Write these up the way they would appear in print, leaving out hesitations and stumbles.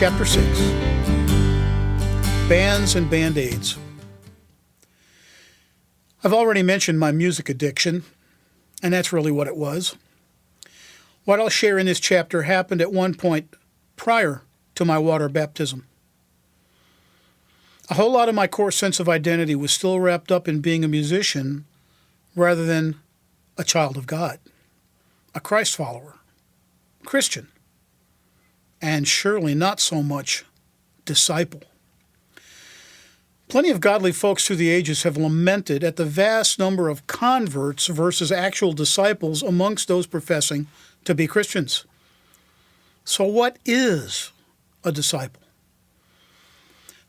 Chapter 6, Bands and Band-Aids. I've already mentioned my music addiction, and that's really what it was. What I'll share in this chapter happened at one point prior to my water baptism. A whole lot of my core sense of identity was still wrapped up in being a musician rather than a child of God, a Christ follower, Christian, and surely not so much disciple. Plenty of godly folks through the ages have lamented at the vast number of converts versus actual disciples amongst those professing to be Christians. So what is a disciple?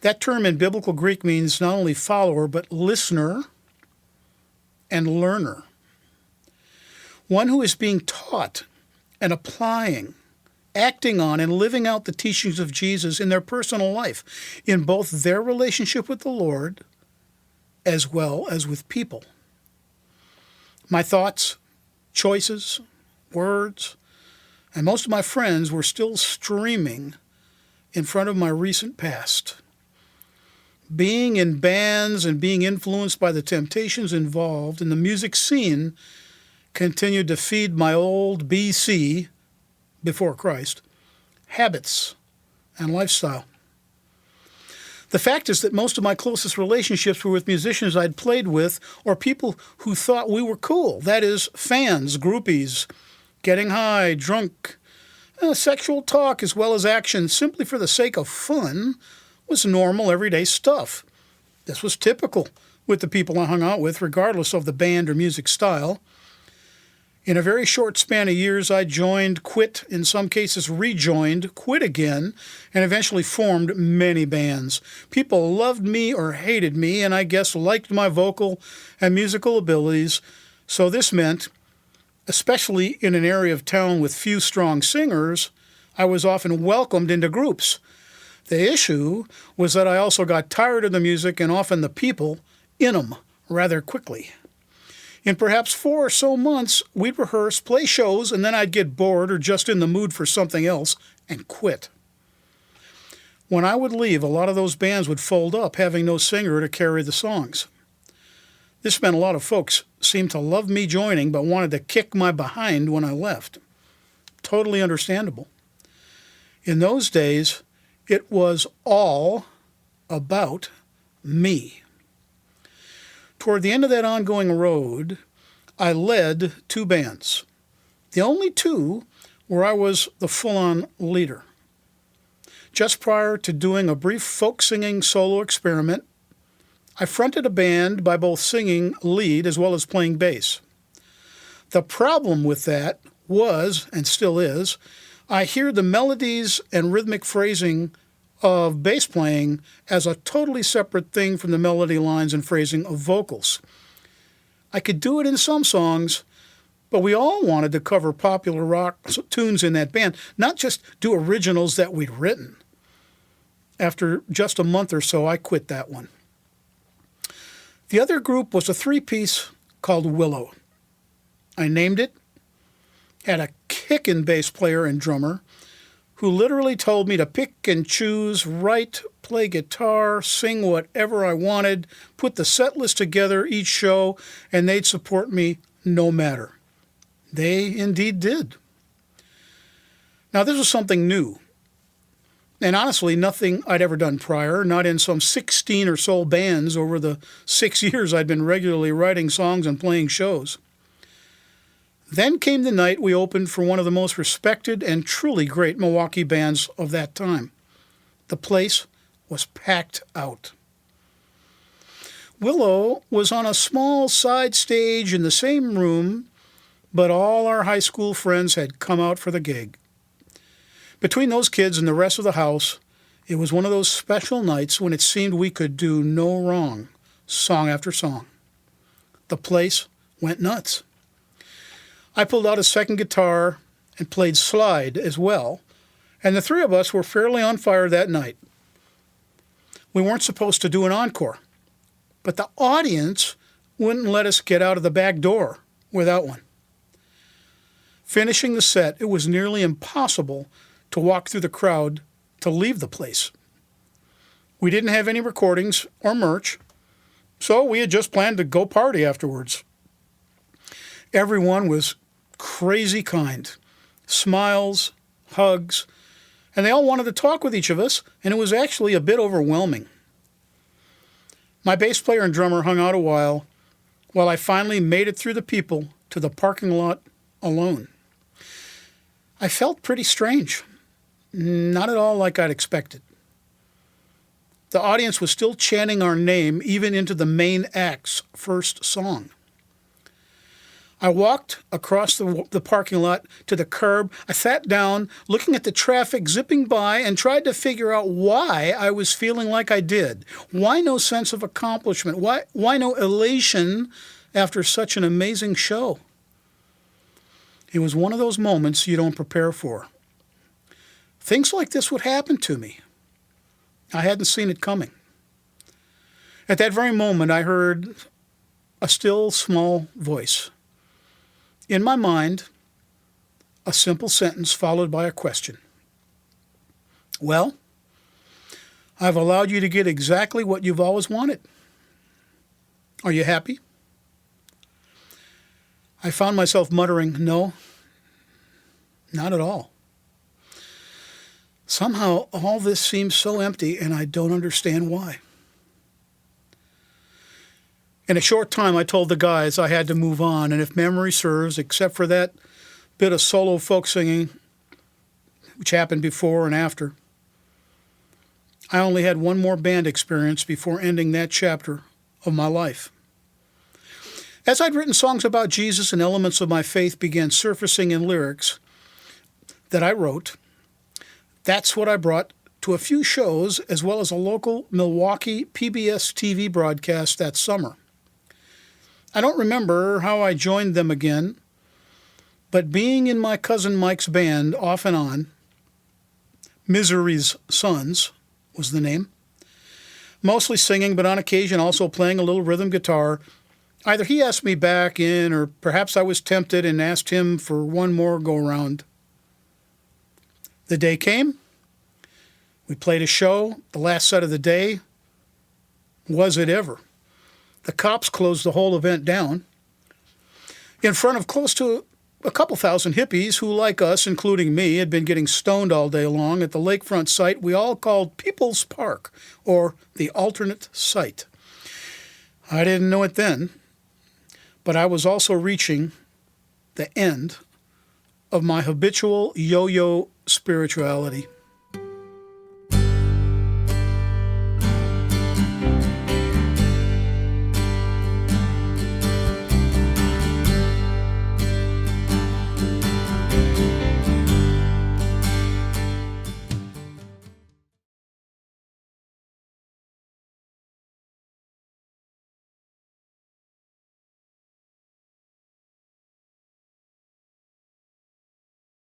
That term in biblical Greek means not only follower, but listener and learner. One who is being taught and applying, acting on, and living out the teachings of Jesus in their personal life, in both their relationship with the Lord as well as with people. My thoughts, choices, words, and most of my friends were still streaming in front of my recent past. Being in bands and being influenced by the temptations involved in the music scene continued to feed my old BC, before Christ, habits and lifestyle. The fact is that most of my closest relationships were with musicians I'd played with or people who thought we were cool. That is, fans, groupies, getting high, drunk, sexual talk as well as action simply for the sake of fun was normal, everyday stuff. This was typical with the people I hung out with, regardless of the band or music style. In a very short span of years, I joined, quit, in some cases rejoined, quit again, and eventually formed many bands. People loved me or hated me, and I guess liked my vocal and musical abilities. So this meant, especially in an area of town with few strong singers, I was often welcomed into groups. The issue was that I also got tired of the music and often the people in them rather quickly. In perhaps 4 or so months, we'd rehearse, play shows, and then I'd get bored or just in the mood for something else and quit. When I would leave, a lot of those bands would fold up, having no singer to carry the songs. This meant a lot of folks seemed to love me joining but wanted to kick my behind when I left. Totally understandable. In those days, it was all about me. Toward the end of that ongoing road, I led 2 bands. The only 2 where I was the full-on leader. Just prior to doing a brief folk singing solo experiment, I fronted a band by both singing lead as well as playing bass. The problem with that was, and still is, I hear the melodies and rhythmic phrasing of bass playing as a totally separate thing from the melody lines and phrasing of vocals. I could do it in some songs, but we all wanted to cover popular rock tunes in that band, not just do originals that we'd written. After just a month or so, I quit that one. The other group was a 3-piece called Willow. I named it, had a kickin' bass player and drummer who literally told me to pick and choose, write, play guitar, sing whatever I wanted, put the set list together each show, and they'd support me no matter. They indeed did. Now, this was something new, and honestly, nothing I'd ever done prior, not in some 16 or so bands over the 6 years I'd been regularly writing songs and playing shows. Then came the night we opened for one of the most respected and truly great Milwaukee bands of that time. The place was packed out. Willow was on a small side stage in the same room, but all our high school friends had come out for the gig. Between those kids and the rest of the house, it was one of those special nights when it seemed we could do no wrong, song after song. The place went nuts. I pulled out a second guitar and played slide as well, and the 3 of us were fairly on fire that night. We weren't supposed to do an encore, but the audience wouldn't let us get out of the back door without one. Finishing the set, it was nearly impossible to walk through the crowd to leave the place. We didn't have any recordings or merch, so we had just planned to go party afterwards. Everyone was crazy kind. Smiles, hugs, and they all wanted to talk with each of us, and it was actually a bit overwhelming. My bass player and drummer hung out a while I finally made it through the people to the parking lot alone. I felt pretty strange, not at all like I'd expected. The audience was still chanting our name even into the main act's first song. I walked across the parking lot to the curb. I sat down, looking at the traffic zipping by, and tried to figure out why I was feeling like I did. Why no sense of accomplishment? Why no elation after such an amazing show? It was one of those moments you don't prepare for. Things like this would happen to me. I hadn't seen it coming. At that very moment, I heard a still, small voice. In my mind, a simple sentence followed by a question. Well, I've allowed you to get exactly what you've always wanted. Are you happy? I found myself muttering, no, not at all. Somehow, all this seems so empty, and I don't understand why. In a short time, I told the guys I had to move on, and if memory serves, except for that bit of solo folk singing, which happened before and after, I only had one more band experience before ending that chapter of my life. As I'd written songs about Jesus and elements of my faith began surfacing in lyrics that I wrote, that's what I brought to a few shows as well as a local Milwaukee PBS TV broadcast that summer. I don't remember how I joined them again, but being in my cousin Mike's band off and on, Misery's Sons was the name, mostly singing but on occasion also playing a little rhythm guitar, either he asked me back in or perhaps I was tempted and asked him for one more go-round. The day came. We played a show, the last set of the day. Was it ever? The cops closed the whole event down in front of close to a couple thousand hippies who, like us, including me, had been getting stoned all day long at the lakefront site we all called People's Park, or the alternate site. I didn't know it then, but I was also reaching the end of my habitual yo-yo spirituality.